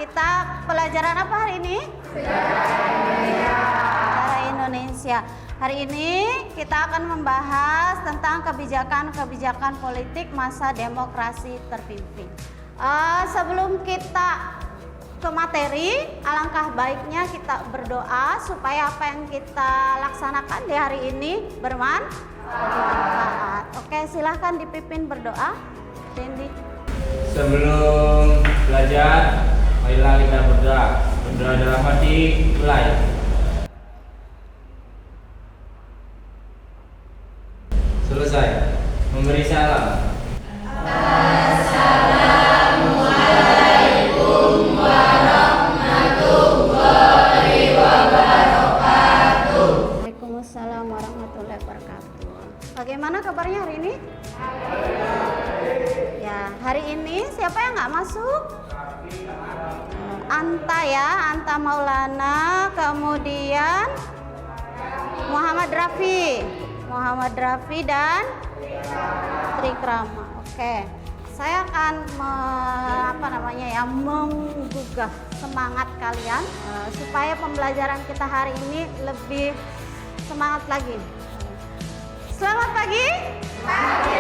Kita pelajaran apa hari ini? Sejarah Indonesia. Hari ini kita akan membahas tentang kebijakan-kebijakan politik masa demokrasi terpimpin. Sebelum kita ke materi, alangkah baiknya kita berdoa supaya apa yang kita laksanakan di hari ini bermanfaat. Oke, silahkan dipimpin berdoa. Dendi. Sebelum belajar, marilah kita berdoa. Berdoa dalam hati, mulai. Selesai. Memberi salam. Assalamualaikum warahmatullahi wabarakatuh. Waalaikumsalam warahmatullahi wabarakatuh. Bagaimana kabarnya hari ini? Ya, hari ini siapa yang nggak masuk? Anta ya, Anta Maulana, kemudian Muhammad Rafi dan Trikrama. Oke, saya akan menggugah semangat kalian supaya pembelajaran kita hari ini lebih semangat lagi. Selamat pagi. Pagi,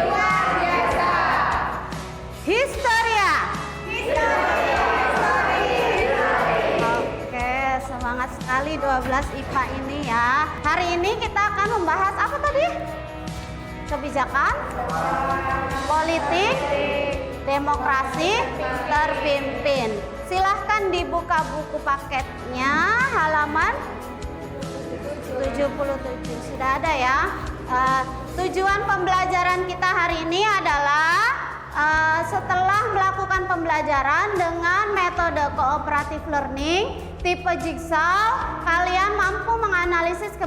luar biasa. Historia. Oke, semangat sekali 12 IPA ini ya. Hari ini kita akan membahas apa tadi? Kebijakan politik demokrasi terpimpin. Silahkan dibuka buku paketnya halaman 77. Sudah ada ya. Tujuan pembelajaran kita hari ini adalah setelah melakukan pembelajaran dengan metode cooperative learning tipe jigsaw, kalian mampu menganalisis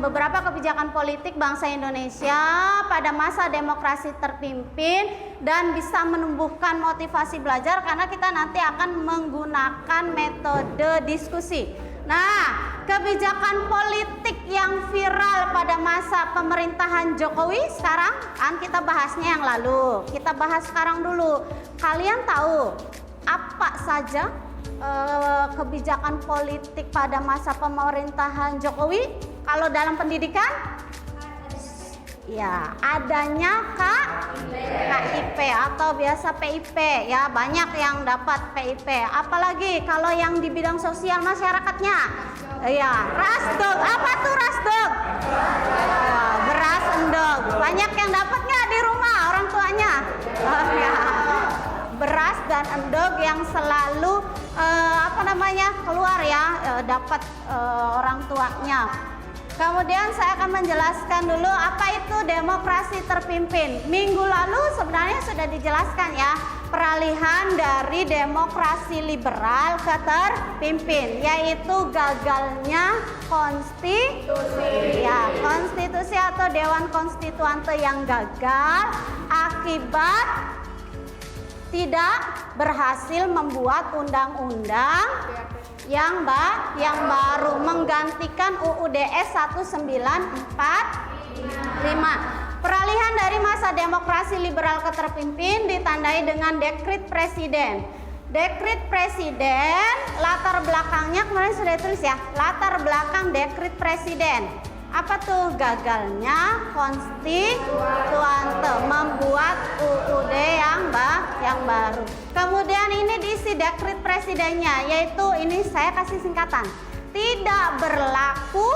beberapa kebijakan politik bangsa Indonesia pada masa demokrasi terpimpin dan bisa menumbuhkan motivasi belajar karena kita nanti akan menggunakan metode diskusi. Nah, kebijakan politik yang viral pada masa pemerintahan Jokowi sekarang kan kita bahasnya yang lalu. Kita bahas sekarang dulu. Kalian tahu apa saja kebijakan politik pada masa pemerintahan Jokowi? Kalau dalam pendidikan? Ya, adanya KIP atau biasa PIP ya, banyak yang dapat PIP. Apalagi kalau yang di bidang sosial masyarakatnya, ya rasdog. Apa tuh rasdog? Beras endog. Banyak yang dapat nggak di rumah orang tuanya? Ya. Beras dan endog yang selalu keluar ya, dapat orang tuanya. Kemudian saya akan menjelaskan dulu apa itu demokrasi terpimpin. Minggu lalu sebenarnya sudah dijelaskan ya, peralihan dari demokrasi liberal ke terpimpin, yaitu gagalnya konstitusi. Ya, konstitusi atau Dewan Konstituante yang gagal akibat tidak berhasil membuat undang-undang yang baru menggantikan UUDS 1945. Peralihan dari masa demokrasi liberal ke terpimpin ditandai dengan dekret presiden. Dekret presiden, latar belakangnya kemarin sudah tulis ya, latar belakang dekret presiden. Apa tuh? Gagalnya konstituante membuat UUD yang baru. Kemudian ini diisi dekret presidennya, yaitu ini saya kasih singkatan. Tidak berlaku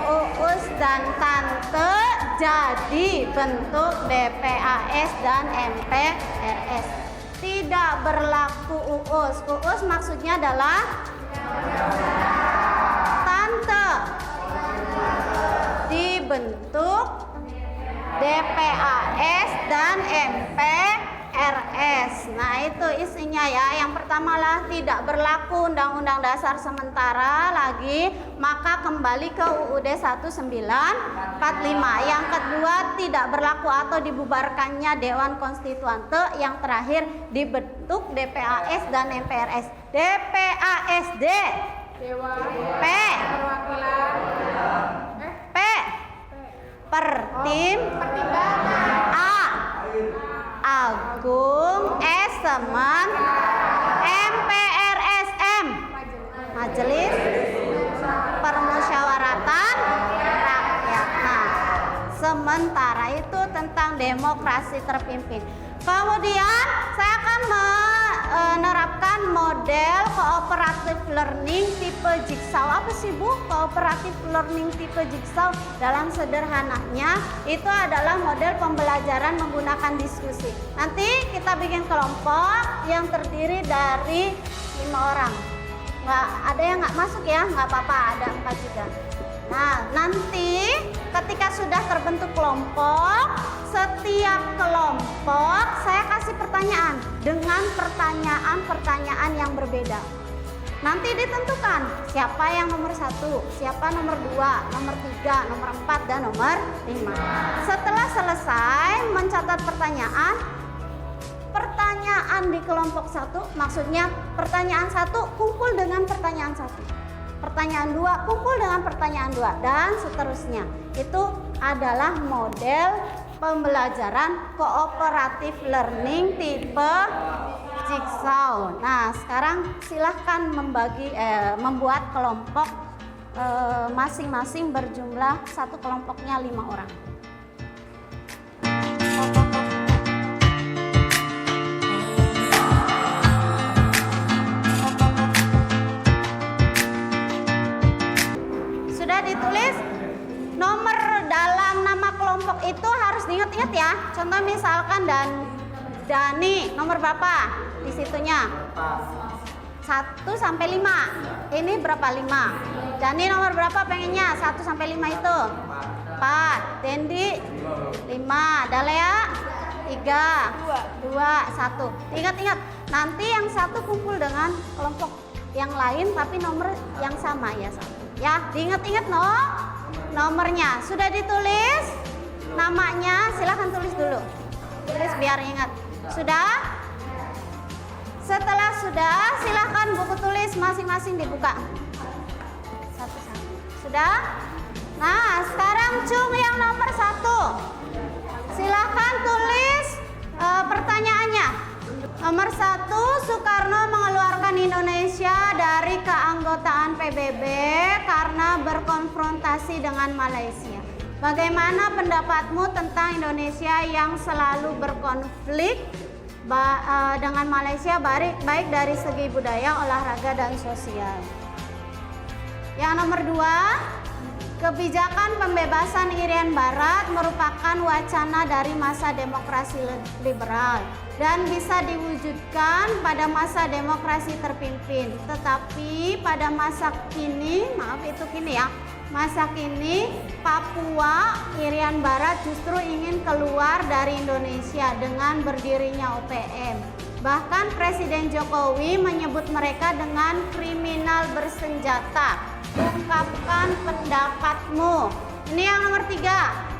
uus dan tante jadi bentuk DPAS dan MPRS. Tidak berlaku uus. Uus maksudnya adalah tante dibentuk DPAS dan MPRS. Nah, itu isinya ya. Yang pertama lah tidak berlaku Undang-Undang Dasar sementara lagi, maka kembali ke UUD 1945. Yang kedua, tidak berlaku atau dibubarkannya Dewan Konstituante. Yang terakhir, dibentuk DPAS dan MPRS. DPASD P Pertimbangan A Agung MPRSM, Majelis Permusyawaratan Rakyat. Nah, sementara itu tentang demokrasi terpimpin. Kemudian saya akan menerapkan model cooperative learning tipe Jigsaw. Apa sih Bu cooperative learning tipe Jigsaw? Dalam sederhananya itu adalah model pembelajaran menggunakan diskusi. Nanti kita bikin kelompok yang terdiri dari 5 orang. Nggak ada yang nggak masuk ya, nggak apa-apa, ada 4 juga. Nah, nanti ketika sudah terbentuk kelompok, setiap kelompok saya kasih pertanyaan dengan pertanyaan-pertanyaan yang berbeda. Nanti ditentukan siapa yang nomor 1, siapa nomor 2, nomor 3, nomor 4, dan nomor 5. Setelah selesai mencatat pertanyaan di kelompok 1, maksudnya pertanyaan 1 kumpul dengan pertanyaan 1. Pertanyaan 2 kumpul dengan pertanyaan 2 dan seterusnya. Itu adalah model pembelajaran cooperative learning tipe Jigsaw. Nah, sekarang silahkan membuat kelompok masing-masing berjumlah satu kelompoknya 5 orang. Ditulis nomor dalam nama kelompok itu harus diingat-ingat ya. Contoh misalkan Dani nomor berapa di situnya? 1 sampai 5. Ini berapa? 5. Dani nomor berapa pengennya? 1 sampai 5 itu? 4. Dendi 5. Dalea 3. 2. 1. Ingat-ingat, nanti yang 1 kumpul dengan kelompok yang lain tapi nomor yang sama ya. Ya, diingat-ingat nomornya. Sudah ditulis namanya, silahkan tulis dulu. Tulis biar ingat. Sudah? Setelah sudah, silahkan buku tulis masing-masing dibuka. Satu-satu. Sudah? Nah, sekarang Cung yang nomor 1. Silahkan tulis pertanyaannya. Nomor 1, Soekarno mengeluarkan Indonesia dari keanggotaan PBB karena berkonfrontasi dengan Malaysia. Bagaimana pendapatmu tentang Indonesia yang selalu berkonflik dengan Malaysia baik dari segi budaya, olahraga, dan sosial? Yang nomor 2, kebijakan pembebasan Irian Barat merupakan wacana dari masa demokrasi liberal dan bisa diwujudkan pada masa demokrasi terpimpin. Tetapi pada masa kini, masa kini Papua Irian Barat justru ingin keluar dari Indonesia dengan berdirinya OPM. Bahkan Presiden Jokowi menyebut mereka dengan kriminal bersenjata. Ungkapkan pendapatmu. Ini yang nomor 3.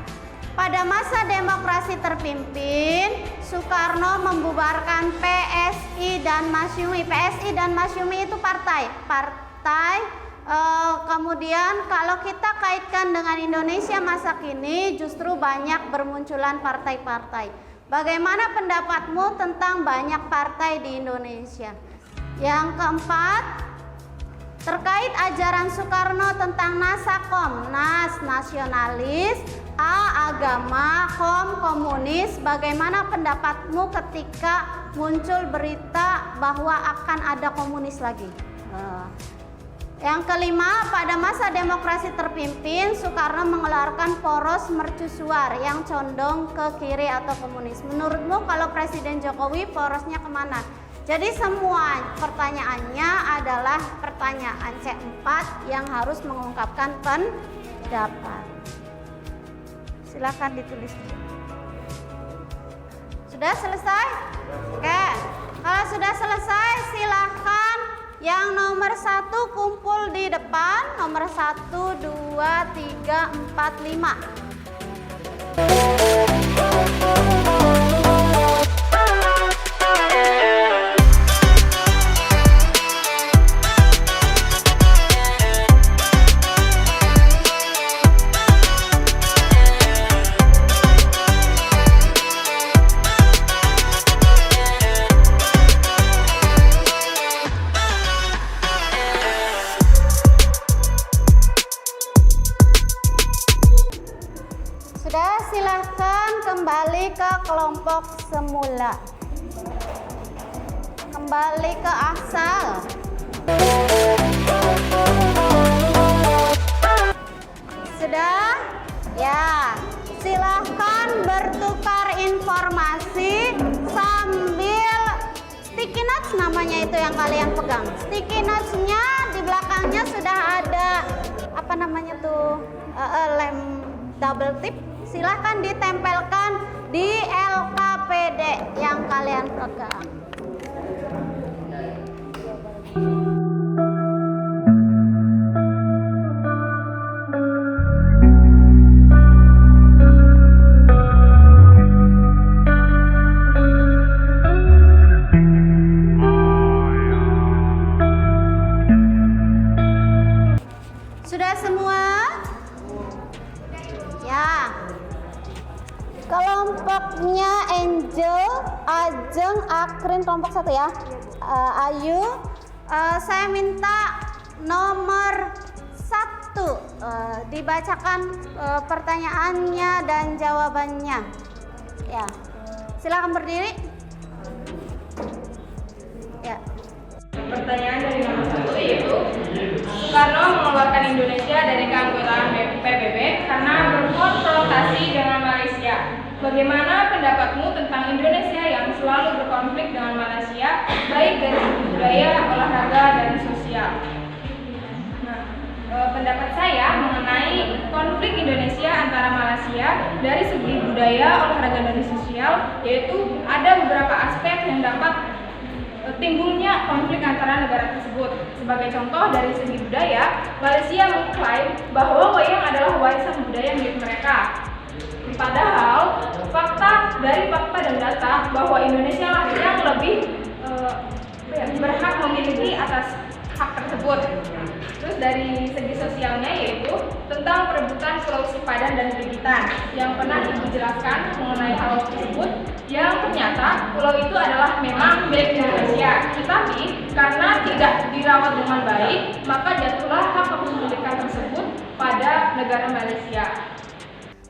Pada masa demokrasi terpimpin, Soekarno membubarkan PSI dan Masyumi. PSI dan Masyumi itu partai. Kemudian kalau kita kaitkan dengan Indonesia masa kini, justru banyak bermunculan partai-partai. Bagaimana pendapatmu tentang banyak partai di Indonesia? Yang keempat, terkait ajaran Soekarno tentang Nasakom, Nas nasionalis, A agama, Kom komunis, bagaimana pendapatmu ketika muncul berita bahwa akan ada komunis lagi? Yang kelima, pada masa demokrasi terpimpin, Soekarno mengeluarkan poros mercusuar yang condong ke kiri atau komunis. Menurutmu kalau Presiden Jokowi porosnya kemana? Jadi semua pertanyaannya adalah pertanyaan C4 yang harus mengungkapkan pendapat. Silakan ditulis. Sudah selesai? Oke. Kalau sudah selesai, silakan yang nomor 1 kumpul di depan. Nomor 1, 2, 3, 4, 5. kembali ke kelompok semula. Kembali ke asal. Sudah? Ya. Silahkan bertukar informasi sambil sticky notes namanya itu yang kalian pegang. Sticky notes-nya di belakangnya sudah ada apa namanya tuh lem double tip. Silahkan ditempelkan di LKPD yang kalian pegang. Sudah semua? Ya. Kelompoknya Angel, Ajeng, Akrin kelompok 1 ya. Ayu, saya minta nomor 1 dibacakan pertanyaannya dan jawabannya. Ya. Silakan berdiri. Ya. Pertanyaan dari nomor 1 yaitu Soekarno mengeluarkan Indonesia dari keanggotaan PBB karena berkonfrontasi dengan Malaysia. Bagaimana pendapatmu tentang Indonesia yang selalu berkonflik dengan Malaysia, baik dari segi budaya, olahraga, dan sosial? Nah, pendapat saya mengenai konflik Indonesia antara Malaysia dari segi budaya, olahraga, dan sosial, yaitu ada beberapa aspek yang dapat timbulnya konflik antara negara tersebut. Sebagai contoh, dari segi budaya, Malaysia mengklaim bahwa wayang adalah warisan budaya milik mereka. Padahal dari fakta dan data bahwa Indonesia lah yang lebih berhak memiliki atas hak tersebut. Terus dari segi sosialnya yaitu tentang perebutan Pulau Sipadan dan Bibitan yang pernah Ibu jelaskan mengenai hal tersebut, yang ternyata pulau itu adalah memang milik Indonesia, tetapi karena tidak dirawat dengan baik, maka jatuhlah hak kepemilikan tersebut pada negara Malaysia.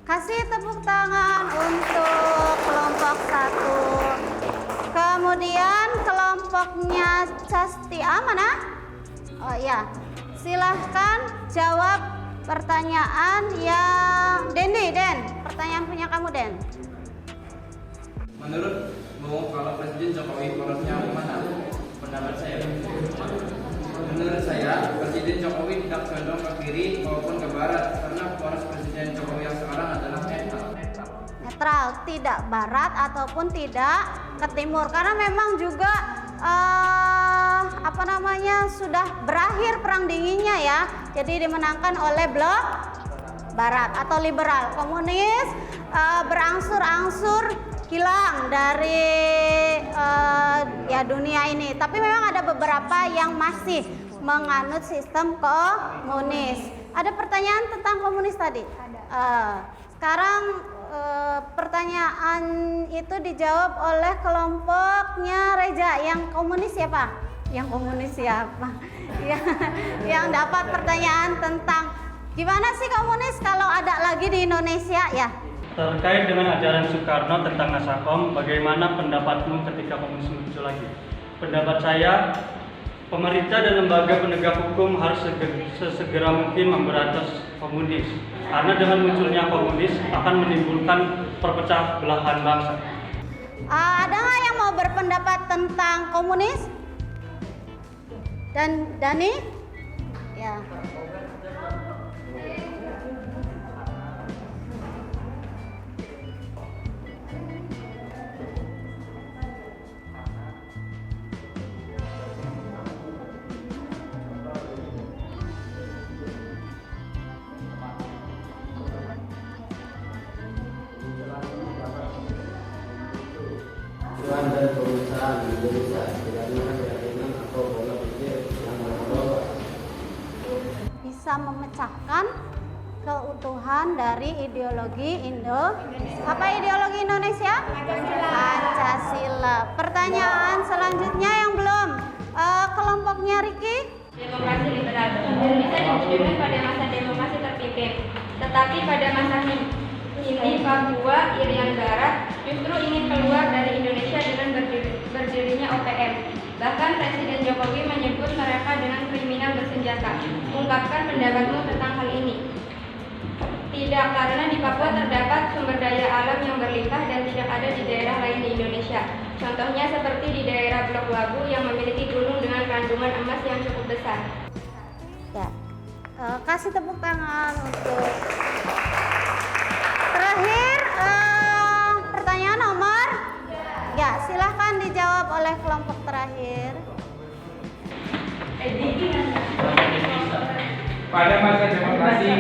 Kasih tepuk tangan untuk kelompok 1. Kemudian kelompoknya Castia mana? Oh iya. Silahkan jawab pertanyaan yang Den, pertanyaan punya kamu Den. Menurutmu kalau Presiden Jokowi porosnya mana? Pendapat saya. Menurut saya Presiden Jokowi tidak condong ke kiri maupun ke barat karena poros Presiden Jokowi yang sekarang adalah netral, tidak barat ataupun tidak ke timur karena memang juga sudah berakhir perang dinginnya ya, jadi dimenangkan oleh blok barat atau liberal. Komunis berangsur-angsur hilang dari dunia ini, tapi memang ada beberapa yang masih menganut sistem komunis. Ada pertanyaan tentang komunis tadi? Sekarang pertanyaan itu dijawab oleh kelompoknya Reja. Yang komunis siapa? Yang komunis siapa? Yang dapat pertanyaan tentang gimana sih komunis kalau ada lagi di Indonesia ya? Terkait dengan ajaran Soekarno tentang Nasakom, bagaimana pendapatmu ketika komunis muncul lagi? Pendapat saya, pemerintah dan lembaga penegak hukum harus sesegera mungkin memberantas komunis. Karena dengan munculnya komunis akan menimbulkan perpecah belahan bangsa. Ada nggak yang mau berpendapat tentang komunis? Dan Dani? Ya. Dan perusahaan Indonesia tidak ada keyakinan atau pola pikir yang menolak Bisa memecahkan keutuhan dari ideologi Apa ideologi Indonesia? Pancasila. Pertanyaan selanjutnya yang belum, kelompoknya Riki. Demokrasi liberal. Indonesia diwujudkan pada masa demokrasi terpimpin, tetapi pada masa ini Papua, Irian Barat Contohnya seperti di daerah Blok Labu yang memiliki gunung dengan kandungan emas yang cukup besar. Ya, kasih tepuk tangan untuk terakhir. Pertanyaan nomor? Ya, silahkan dijawab oleh kelompok terakhir. Pada masa demokrasi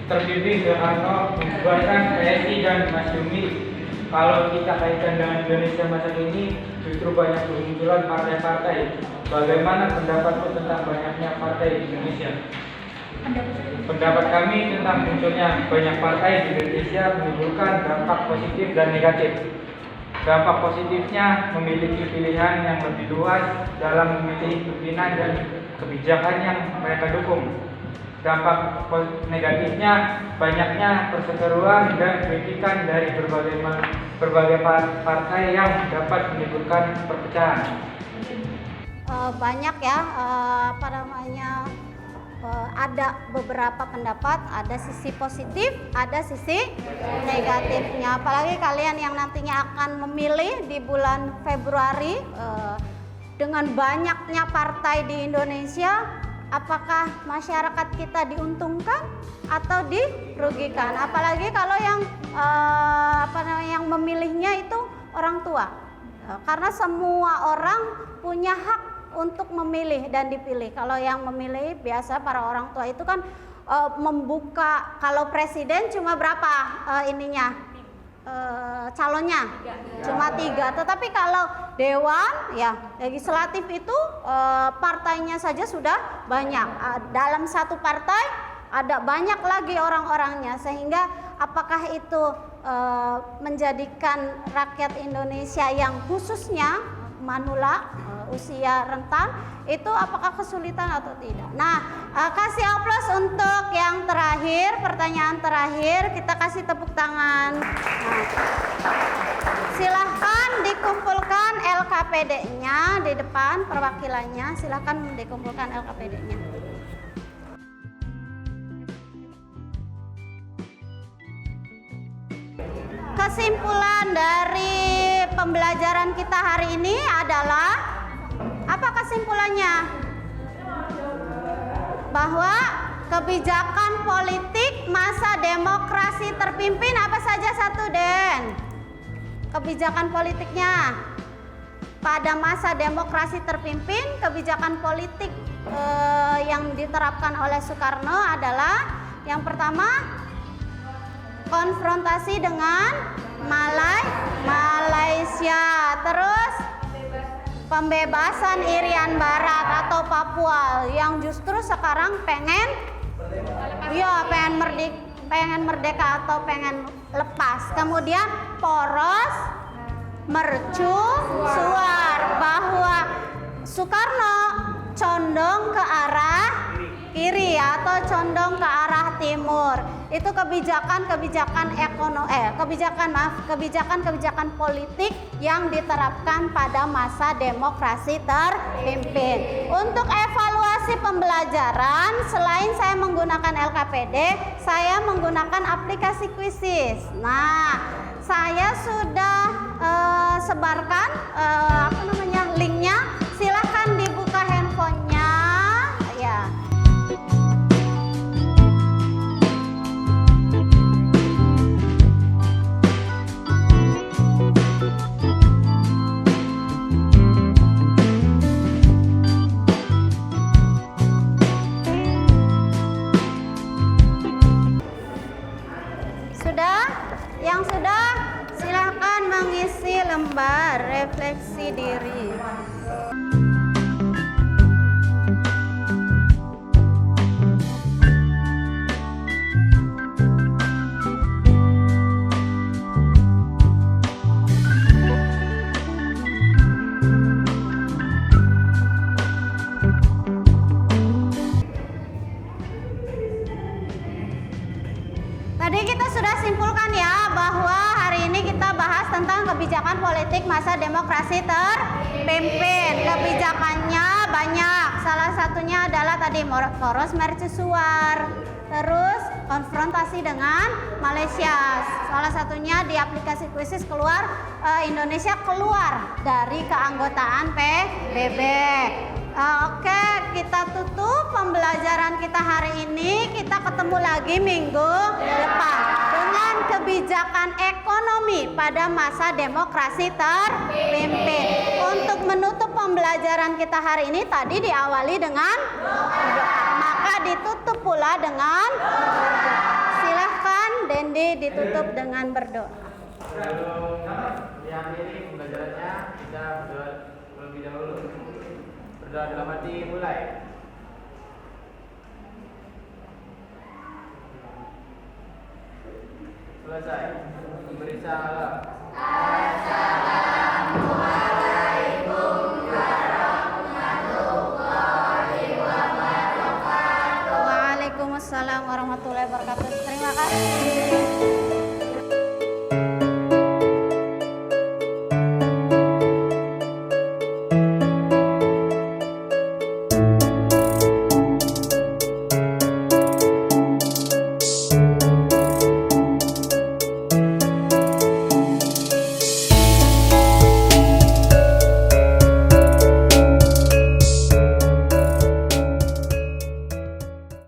terpimpin Soekarno membubarkan PSI dan Masyumi. Kalau kita kaitkan dengan Indonesia masa kini, justru banyak bermunculan partai-partai. Bagaimana pendapatmu tentang banyaknya partai di Indonesia? Pendapat kami tentang munculnya banyak partai di Indonesia menimbulkan dampak positif dan negatif. Dampak positifnya memiliki pilihan yang lebih luas dalam memilih pimpinan dan kebijakan yang mereka dukung. Dampak negatifnya banyaknya perseteruan dan kritikan dari berbagai partai yang dapat menimbulkan perpecahan. Banyak ya, ada beberapa pendapat, ada sisi positif, ada sisi negatifnya. Apalagi kalian yang nantinya akan memilih di bulan Februari, dengan banyaknya partai di Indonesia, apakah masyarakat kita diuntungkan atau dirugikan? Apalagi kalau yang memilihnya itu orang tua, karena semua orang punya hak untuk memilih dan dipilih. Kalau yang memilih biasa para orang tua itu kan membuka. Kalau presiden cuma berapa calonnya? Cuma 3. Tetapi kalau dewan ya legislatif itu partainya saja sudah banyak. Dalam satu partai ada banyak lagi orang-orangnya, sehingga apakah itu menjadikan rakyat Indonesia yang khususnya manula, usia rentan, itu apakah kesulitan atau tidak? Nah, kasih aplaus untuk yang terakhir, pertanyaan terakhir, kita kasih tepuk tangan. Nah, silahkan dikumpulkan LKPD-nya di depan, perwakilannya, silahkan dikumpulkan LKPD-nya. Kesimpulan dari pembelajaran kita hari ini adalah apa kesimpulannya? Bahwa kebijakan politik masa demokrasi terpimpin apa saja satu, Den? Kebijakan politiknya pada masa demokrasi terpimpin, kebijakan politik yang diterapkan oleh Soekarno adalah yang pertama, konfrontasi dengan Malaysia, terus pembebasan Irian Barat atau Papua yang justru sekarang pengen merdeka atau pengen lepas. Kemudian poros mercusuar, bahwa Soekarno condong ke arah kiri atau condong ke arah timur. Itu kebijakan politik yang diterapkan pada masa demokrasi terpimpin. Untuk evaluasi pembelajaran, selain saya menggunakan LKPD, saya menggunakan aplikasi Quizizz. Nah, saya sudah sebarkan linknya. Silahkan dibuka handphonenya ya. Yang sudah, silakan mengisi lembar refleksi diri. Tadi kita sudah simpulkan ya bahwa hari ini kita bahas tentang kebijakan politik masa demokrasi terpimpin. Kebijakannya banyak. Salah satunya adalah tadi poros mercusuar, terus konfrontasi dengan Malaysia. Salah satunya di aplikasi Quizizz Indonesia keluar dari keanggotaan PBB. Oke, kita tutup pembelajaran kita hari ini. Kita ketemu lagi minggu depan dengan kebijakan ekonomi pada masa demokrasi terpimpin. Untuk menutup pembelajaran kita hari ini tadi diawali dengan berdoa, maka ditutup pula dengan berdoa. Silahkan Dendi ditutup dengan berdoa. Sebelum diakhiri pembelajarannya, kita berdoa terlebih dahulu. Berdoa dalam hati, mulai. Selesai. Beri salam. Waalaikumsalam warahmatullahi wabarakatuh. Terima kasih.